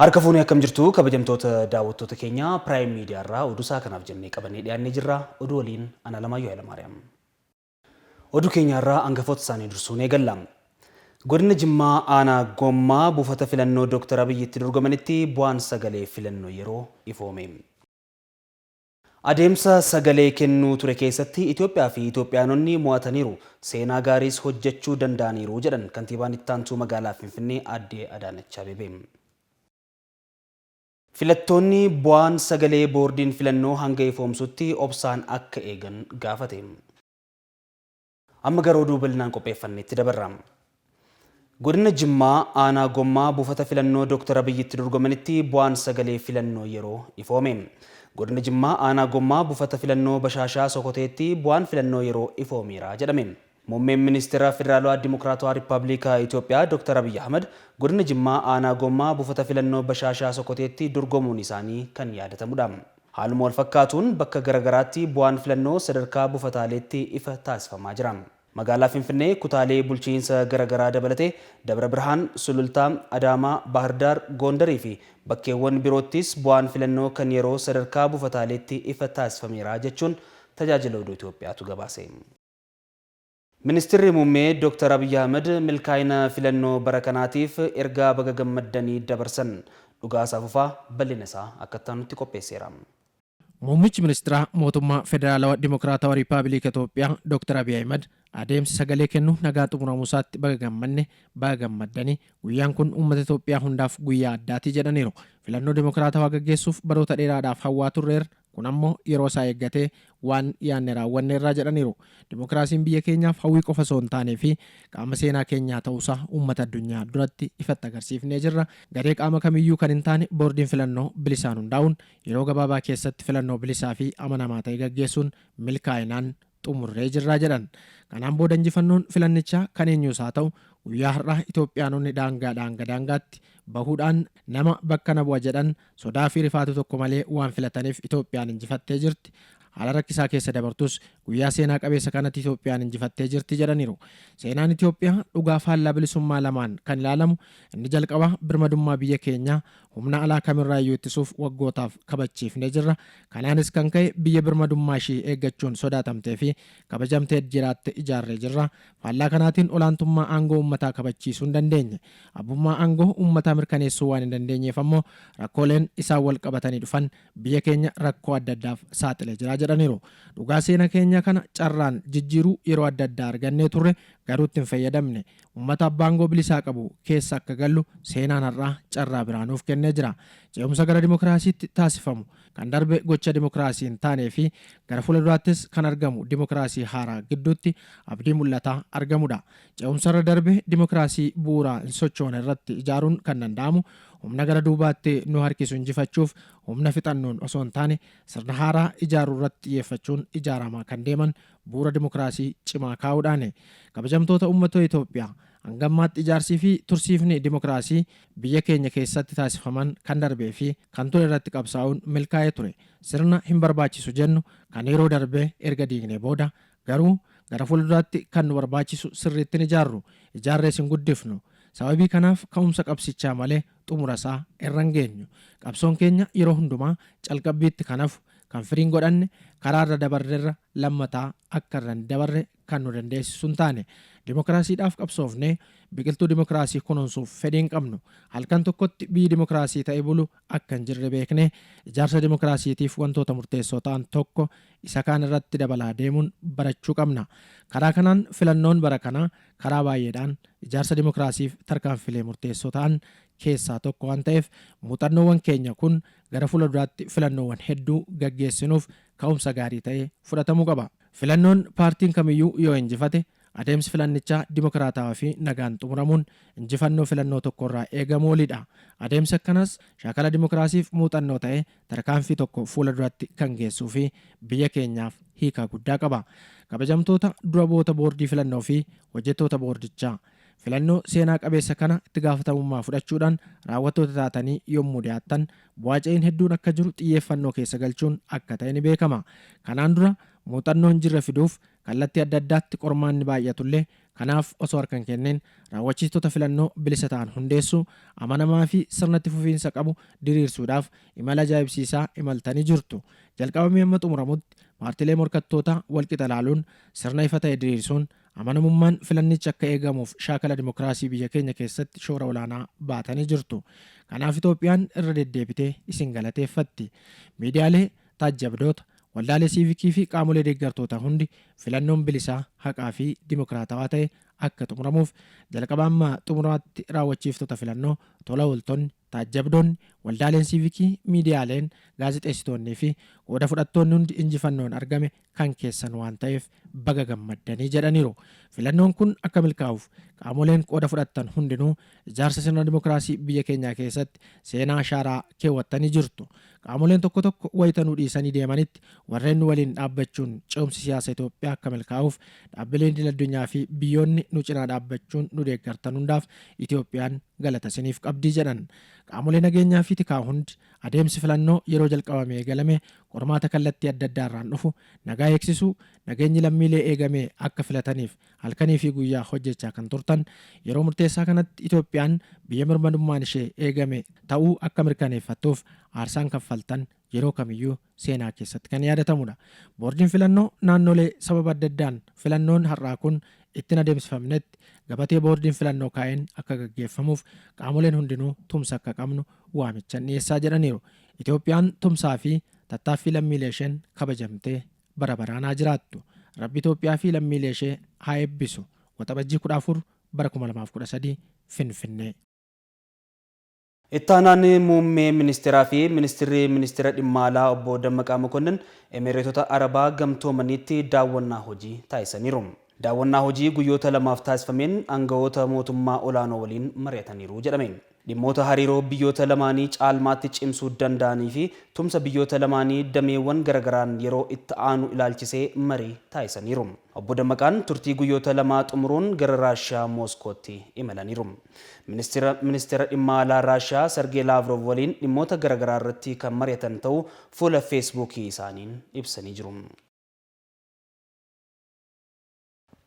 Harka fuunee akkam jirtu kabajamtoota daawwattoota keenya Prime Media irraa oduu isaa kanaaf jennee qabannee dhiyaannee jirra. Oduu waliin ana Alamaayyoo Hayilamaariyaam. Oduu keenya irraa hangafoota isaanii dursuun eegalla. Godina Jimmaa aanaa Gommaa buufata filannoo Dr. Abiyyitti dorgomanitti bu'aan sagalee filannoo yeroo ifoome. Adeemsa sagalee kennuu ture keessatti Itoophiyaa fi Itoophiyaanonni mo'ataniiru. Seenaa gaariis hojjechuu danda'aniiru jedhan kantiibaan itti aantuu magaalaa Finfinnee Aadde Adaanach Abeebee. Filattoonni bu'aan sagalee boordiin filannoo hanga ifoomsutti obsaan akka eegan gaafate. Amma gara oduu bal'inaan qopheeffannetti dabarra. Godina Jimmaa aanaa Gommaa buufata filannoo Dr. Abiyyitti dorgomanitti bu'aan sagalee filannoo yeroo ifoome. Godina Jimmaa aanaa Gommaa buufata filannoo Bashaashaa Sokoteetti bu'aan filannoo yeroo ifoomeera jedhame. Muummeen ministeera Federaalawaa Dimokiraatawaa Rippaabilikaa Itoophiyaa Dr. Abiy Ahmed godina Jimmaa aanaa Gommaa buufata filannoo Bashaashaa Sokoteetti dorgomuun isaanii kan yaadatamudha. Haaluma wal fakkaatuun bakka garagaraatti bu'aan filannoo sadarkaa buufataaleetti ifa taasifamaa jira. Magaalaa Finfinnee kutaalee bulchiinsa garagaraa dabalatee Dabra Birhaan, Sulultaa, Adaamaa, Baahirdaar, Gondarii fi bakkeewwan biroottis bu'aan filannoo kan yeroo sadarkaa buufataaleetti ifa taasifameera jechuun tajaajila oduu Itoophiyaatu gabaase. Ministeerri muummee Dr. Abiy Ahmed milkaa'ina filannoo bara kanaatiif ergaa baga gammaddanii dabarsan dhugaa saafufaa bal'ina isaa akka ta'utti qopheesseera. Muummichi ministeeraa mootummaa Federaalawaa Dimokiraatawaa Rippaabilika Itoophiyaa Dr. Abiy Ahmed adeemsa sagalee kennuu nagaa xumuramuu isaatti baga gammanne baga gammaddanii guyyaan kun uummata Itoophiyaa hundaaf guyyaa addaati jedhaniiru. Filannoo dimokiraatawaa gaggeessuuf baroota dheeraadhaaf hawwaa turreera. Kun ammoo yeroo isaa eeggatee waan yaanne raawwanneerra jedhaniiru. Dimokiraasiin biyya keenyaaf hawwii qofa osoo hin taanee fi qaama seenaa keenyaa ta'uusaa uummata addunyaa duratti ifatti agarsiifnee jirra. Garee qaama kamiyyuu kan hin taane boordiin filannoo bilisaan hundaa'uun yeroo gabaabaa keessatti filannoo bilisaa fi amanamaa ta'e gaggeessuun milkaa'inaan xumurree jirra jedhan. Kanaan booda injifannoon filannichaa kan eenyuus haa ta'u guyyaa har'aa Itoophiyaanonni daangaatti bahuudhaan nama bakka na bu'a jedhan sodaa fi rifaatu tokko malee waan filataniif Itoophiyaan injifattee jirti. Haala rakkisaa keessa dabartus guyyaa seenaa qabeessa kanatti Itoophiyaan injifattee jirti jedhaniiru. Seenaan Itoophiyaa dhugaa faallaa bilisummaa lamaan kan ilaalamu inni jalqabaa birmadummaa biyya keenyaa humna alaa kamirraayyuu ittisuuf waggootaaf kabachiifnee jirra. Kanaanis kan ka'e biyya birmadummaa ishii eeggachuun sodaatamtee fi kabajamtee jiraatte ijaarree jirra. Faallaa kanaatiin olaantummaa aangoo uummataa kabachiisuu hin dandeenye. Abbummaa aangoo uummataa mirkaneessuu waan hin dandeenyeef ammoo rakkooleen isaan wal qabatanii dhufan biyya keenya rakkoo adda addaaf saaxilee jira jedhaniiru. Dhugaa seenaa keenya kana carraan jijjiiruu yeroo adda addaa argannee turre garuu itti hin fayyadamne. Uummata abbaa aangoo bilisaa qabu keessa akka gallu seenaan har'aa carraa biraanuuf kennee jira. Ce'umsa gara dimokiraasiitti taasifamu kan darbe gocha dimokiraasii hin taanee fi gara fuulduraattis kan argamu dimokiraasii haaraa gidduutti abdii mul'ataa argamudha. Ce'umsa irra darbe dimokiraasii bu'uuraa hin sochoone irratti ijaaruun kan danda'amu humna gara duubaatti nu harkisu injifachuuf humna fixannoon osoo hin taane sirna haaraa ijaaruu irratti xiyyeeffachuun ijaaramaa kan deeman bu'uura dimokiraasii cimaa kaa'uudhaani. Kabajamtoota uummata Itoophiyaa hangammaatti ijaarsii fi tursiifni dimokiraasii biyya keenya keessatti taasifaman kan darbee fi kan ture irratti qabsaa'uun milkaa'ee ture. Sirna hin barbaachisu jennu kan yeroo darbee erga diignee booda garuu gara fuulduraatti kan nu barbaachisu sirriitti ijaarru ijaarrees hin guddifnu. Sababii kanaaf ka'umsa qabsichaa malee xumura isaa irra hin geenyu. Qabsoon keenya yeroo hundumaa calqabbiitti kanaaf kan firiin godhanne karaa irra dabarreerra lammataa akka irra hin dabarre kan nu dandeessisu hin taane. Dimokiraasiidhaaf qabsoofnee biqiltuu dimokiraasii kunuunsuuf fedhii hin qabnu. Halkan tokkotti biyyi dimokiraasii ta'ee bulu akka hin jirre beeknee ijaarsa dimokiraasiitiif wantoota murteessoo ta'an tokko isa kaan irratti dabalaa deemuun barachuu qabna. Karaa kanaan filannoon bara kanaa karaa baay'eedhaan ijaarsa dimokiraasiif tarkaanfilee murteessoo ta'an keessaa tokko waan ta'eef muuxannoowwan keenya kun gara fuulduraatti filannoowwan hedduu gaggeessinuuf ka'umsa gaarii ta'ee fudhatamuu qaba. Filannoon paartiin kamiyyuu yoo injifate adeemsi filannichaa dimokiraatawaa fi nagaan xumuramuun injifannoo filannoo tokkorraa eegamu oliidha. Adeemsi akkanaas shaakala dimokiraasiif muuxannoo ta'ee tarkaanfii tokko fuula duratti kan geessuu fi biyya keenyaaf hiikaa guddaa qaba. Kabajamtoota dura bu'oota boordii filannoo fi hojjettoota boordichaa filannoo seenaa qabeessa kana itti gaafatamummaa fudhachuudhaan raawwattoota taatanii yommuu dhiyaattan bu'aa ce'iin hedduun akka jiru xiyyeeffannoo keessa galchuun akka ta'e ni beekama. Kanaan dura muuxannoo hin jirre fiduuf kallattii adda addaatti qormaanni baay'atullee kanaaf osoo harkan kenneen raawwachiistota filannoo bilisa ta'an hundeessuu amanamaa fi sirnatti fufiinsa qabu diriirsuudhaaf imala ajaa'ibsiisaa imaltanii jirtu. Jalqabamee amma xumuramutti paartilee morkattoota walqixa laaluun sirna ifa ta'e diriirsuun amanamummaan filannichi akka eegamuuf shaakala dimokiraasii biyya keenya keessatti shoora olaanaa baatanii jirtu. Kanaaf Itoophiyaan irra deddeebitee isin galateeffatti. Miidiyaalee taajjabdoota waldaalee siivikii fi qaamolee deeggartoota hundi filannoon bilisaa haqaa fi dimokiraatawaa ta'e akka xumuramuuf jalqaba amma xumuraatti raawwachiiftota filannoo tola ooltonni taajjabdoonni waldaaleen siivikii miidiyaaleen gaazexeessitoonnii fi qooda fudhattoonni hundi injifannoon argame kan keessan waan ta'eef baga gammaddanii jedhaniiru. Filannoon kun akka milkaa'uuf qaamoleen qooda fudhattan hundinuu ijaarsa sirna dimokiraasii biyya keenyaa keessatti seenaa ashaaraa keewwattanii jirtu. Qaamoleen tokko tokko wayitanuu dhiisanii deemanitti warreen nu waliin dhaabbachuun ce'umsi siyaasa Itoophiyaa akka milkaa'uuf dhaabbileen idil-addunyaa fi biyyoonni nu cinaa dhaabbachuun nu deeggartan hundaaf Itoophiyaan galata isiniif qabdii jedhan. Qaamolee nageenyaa fi tikaa hundi adeemsi filannoo yeroo jalqabamee eegalame qormaata kallattii adda addaa irraan dhufu nagaa eegsisuu nageenyi lammiilee eegamee akka filataniif halkanii fi guyyaa hojjechaa kan turtan yeroo murteessaa kanatti Itoophiyaan biyya mirmadummaan ishee eegame ta'uu akka mirkaneeffattuuf aarsaan kaffaltan yeroo kamiyyuu seenaa keessatti kan yaadatamudha. Boordiin filannoo naannolee sababa adda addaan filannoon har'aa kun ittiin adeemsifamnetti gabatee boordiin filannoo kaa'een akka gaggeeffamuuf qaamoleen hundinuu tumsa akka qabnu waamichan dhiyeessaa jedhaniiru. Itoophiyaan tumsaa fi tattaaffii lammiilee isheen kabajamtee bara baraan haa jiraattu. Rabbi Itoophiyaa fi lammiilee ishee haa eebbisu. Waxabajjii 14 bara 2013 Finfinnee. Ittaanaan muummee ministeeraa fi ministeera dhimma alaa obbo Dammaqaa Mokonnin Emireetota Arabaa gamtoomanitti daawwannaa hojii taasisaniiru. Daawwannaa hojii guyyoota lamaaf taasifameen aangawoota mootummaa olaanoo waliin mari'ataniiru jedhame. Dhimmoota hariiroo biyyoota lamaanii caalmaatti cimsuu danda'anii fi tumsa biyyoota lamaanii dameewwan garagaraan yeroo itti aanu ilaalchisee marii taasisaniiru. Obbo Dammaqaan turtii guyyoota lamaa xumuruun gara Raashiyaa Mooskootti imalaniiru. Ministeera dhimma alaa Raashiyaa Sergey Lavrov waliin dhimmoota garagaraa irratti kan mari'atan ta'uu fuula feesbuukii isaaniin ibsanii jiru.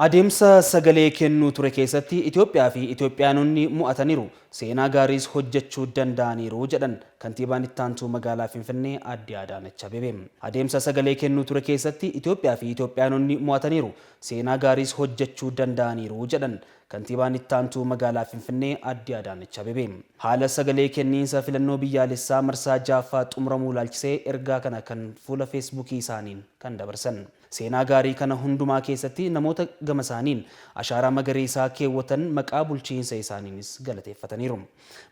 Adeemsa sagalee kennuu ture keessatti Itoophiyaa fi Itoophiyaanonni mo'ataniiru seenaa gaariis hojjechuu danda'aniiru jedhan kantiibaan itti aantuu magaalaa Finfinnee Aadde Adaanech Abeebee. Adeemsa sagalee kennuu ture keessatti Itoophiyaa fi Itoophiyaanonni mo'ataniiru seenaa gaariis hojjechuu danda'aniiru jedhan kantiibaan itti aantuu magaalaa Finfinnee Aadde Adaanech Abeebee. Haala sagalee kenniinsa filannoo biyyaalessaa marsaa 6ffaa xumuramuu ilaalchisee ergaa kana kan fuula feesbuukii isaaniin kan dabarsan. Seenaa gaarii kana hundumaa keessatti namoota gama isaaniin ashaaraa magariisaa keewwatan maqaa bulchiinsa isaaniinis galateeffataniiru.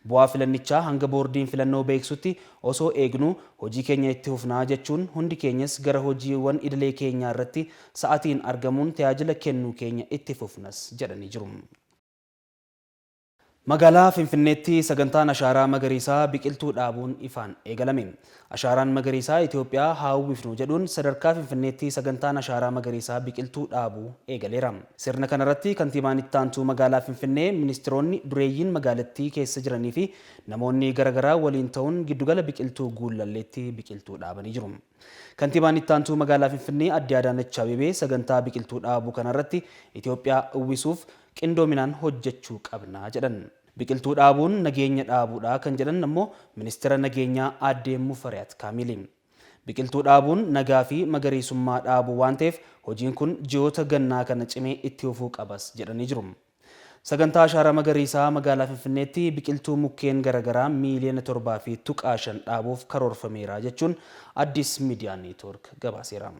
Bu'aa filannichaa hanga boordiin filannoo beeksutti osoo eegnu hojii keenya itti fufnaa jechuun hundi keenyas gara hojiiwwan idilee keenyaa irratti sa'aatiin argamuun tajaajila kennuu keenya itti fufnas jedhanii jiru. Magaalaa Finfinneetti sagantaan ashaaraa magariisaa biqiltuu dhaabuun ifaan eegalame. Ashaaraan magariisaa Itoophiyaa haa uwwifnu jedhuun sadarkaa Finfinneetti sagantaan ashaaraa magariisaa biqiltuu dhaabuu eegaleera. Sirna kanarratti kantiibaan itti aantuu magaalaa Finfinnee ministeeronni dureeyyiin magaalattii keessa jiranii fi namoonni garaagaraa waliin ta'uun giddugala biqiltuu guulalleetti biqiltuu dhaabanii jiru. Kantiibaan itti aantuu magaalaa Finfinnee Aadde Adaanech Abeebee sagantaa biqiltuu dhaabuu kanarratti Itoophiyaa uwwisuuf qindoominaan hojjechuu qabna jedhan. Biqiltuu dhaabuun nageenya dhaabuudha kan jedhan ammoo ministeera nageenyaa Aadde Mufariyaat Kaamil. Biqiltuu dhaabuun nagaa fi magariisummaa dhaabuu waan ta'eef hojiin kun ji'oota gannaa kana cimee itti fufuu qabas jedhanii jiru. Sagantaa ashaaraa magariisaa magaalaa Finfinneetti biqiltuu mukkeen garaagaraa miiliyoona 7.5 dhaabuuf karoorfameera jechuun Addis Miidiyaa Neetwoork gabaaseera.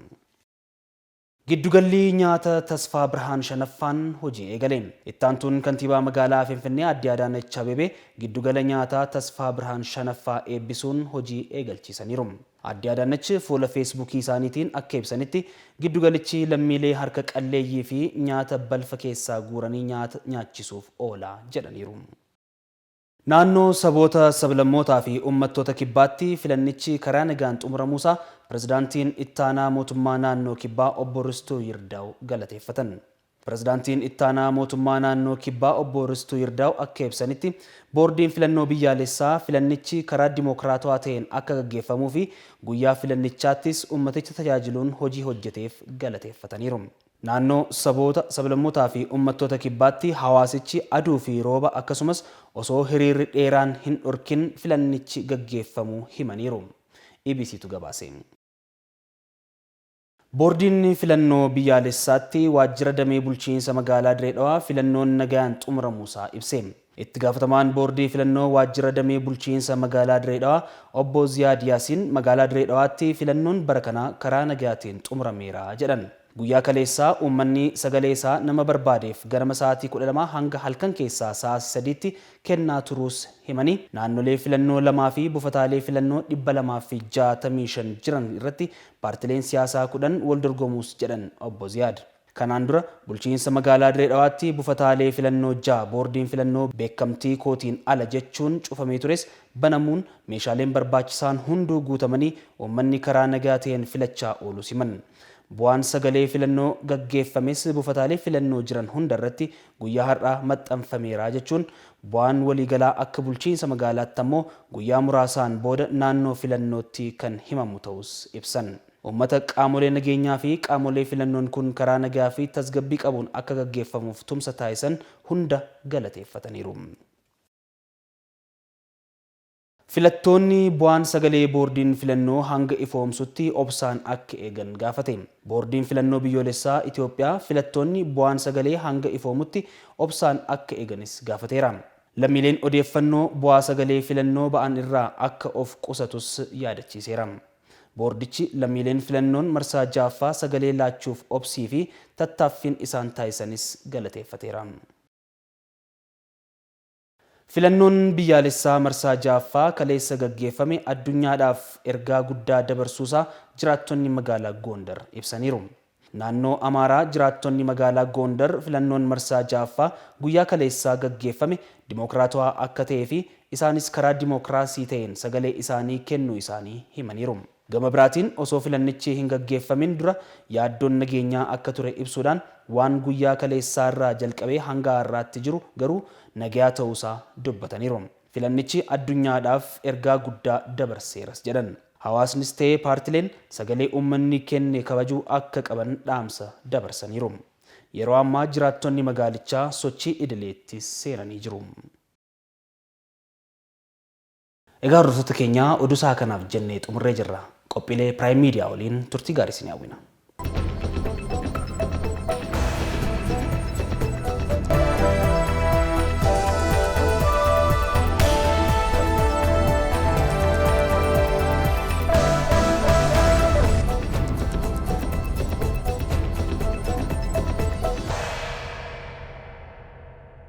Giddugalli nyaata Tasfaa Birhaan shanaffaan hojii eegale. Itti aantuun kantiibaa magaalaa Finfinnee Aadde Adaanech Abeebee giddugala nyaataa Tasfaa Birhaan shanaffaa eebbisuun hojii eegalchiisaniiru. Aadde Adaanech fuula feesbuukii isaaniitiin akka ibsanitti giddugalichi lammiilee harka qalleeyyii fi nyaata balfa keessaa guuranii nyaachisuuf oola jedhaniiru. Naannoo saboota sablammootaa fi uummattoota kibbaatti filannichi karaa nagaan xumuramuusaa pirezidaantiin ittaanaa mootummaa naannoo kibbaa obbo Ristuu Yirdaa'u galateeffatan. Pirezidaantiin ittaanaa mootummaa naannoo kibbaa obbo Ristuu Yirdaa'u akka ibsanitti boordiin filannoo biyyaalessaa filannichi karaa dimokiraatawaa ta'een akka gaggeeffamuu fi guyyaa filannichaattis uummaticha tajaajiluun hojii hojjeteef galateeffataniiru. Naannoo saboota, sablammootaa fi uummattoota kibbaatti hawaasichi aduu fi rooba akkasumas osoo hiriirri dheeraan hin dhorkin filannichi gaggeeffamuu himaniiru. EBCtu gabaase. Boordiin filannoo biyyaalessaatti waajjira damee bulchiinsa magaalaa Dirree Dhawaa filannoon nagaan xumuramuusaa ibse. Itti gaafatamaan boordii filannoo waajjira damee bulchiinsa magaalaa Dirree Dhawaa obbo Ziyaad Yaasiin magaalaa Dirree Dhawaatti filannoon bara kanaa karaa nagaatiin xumurameera jedhan. Guyyaa kaleessaa uummanni sagalee isaa nama barbaadeef ganama sa'aatii 12 hanga halkan keessaa sa'aatii 3tti kennaa turuus himanii naannolee filannoo 2 fi buufataalee filannoo 265 jiran irratti paartileen siyaasaa 10 wal dorgomuus jedhan obbo Ziyaad. Kanaan dura bulchiinsa magaalaa Dirree Dhawaatti buufataalee filannoo 6 boordiin filannoo beekamtii kootiin ala jechuun cufamee tures banamuun meeshaaleen barbaachisaan hunduu guutamanii uummanni karaa nagaa ta'een filachaa oolu siman. Bu'aan sagalee filannoo gaggeeffames buufataalee filannoo jiran hunda irratti guyyaa har'aa maxxanfameera jechuun bu'aan waliigalaa akka bulchiinsa magaalaatti ammoo guyyaa muraasaan booda naannoo filannootti kan himamu ta'us ibsan. Uummata qaamolee nageenyaa fi qaamolee filannoon kun karaa nagaa fi tasgabbii qabuun akka gaggeeffamuuf tumsa taasisan hunda galateeffataniiru. Filattoonni bu'aan sagalee boordiin filannoo hanga ifoomsutti obsaan akka eegan gaafate. Boordiin filannoo biyyoolessaa Itoophiyaa filattoonni bu'aan sagalee hanga ifoomutti obsaan akka eeganis gaafateera. Lammiileen odeeffannoo bu'aa sagalee filannoo ba'an irraa akka of qusatus yaadachiiseera. Boordichi lammiileen filannoon marsaa 6ffaa sagalee laachuuf obsii fi tattaaffiin isaan taasisanis galateeffateera. Filannoon biyyaalessaa marsaa 6ffaa kaleessa gaggeeffame addunyaadhaaf ergaa guddaa dabarsuusaa jiraattonni magaalaa Gondar ibsaniiru. Naannoo Amaaraa jiraattonni magaalaa Gondar filannoon marsaa 6ffaa guyyaa kaleessaa gaggeeffame dimokiraatawaa akka ta'ee fi isaanis karaa dimokiraasii ta'een sagalee isaanii kennuu isaanii himaniiru. Gama biraatiin osoo filannichi hin gaggeeffamin dura yaaddoon nageenyaa akka ture ibsuudhaan waan guyyaa kaleessaa irraa jalqabee hanga har'aatti jiru garuu nagaa ta'uusaa dubbataniiru. Filannichi addunyaadhaaf ergaa guddaa dabarseeras jedhan. Hawaasnis ta'ee paartileen sagalee uummanni kenne kabajuu akka qaban dhaamsa dabarsaniiru. Yeroo ammaa jiraattonni magaalichaa sochii idileetti seenanii jiru. Egaa hordoftoota keenyaa oduu isaa kanaaf jennee xumurree jirra. Qophiilee Prime Media waliin turtii gaarii isin hawwina.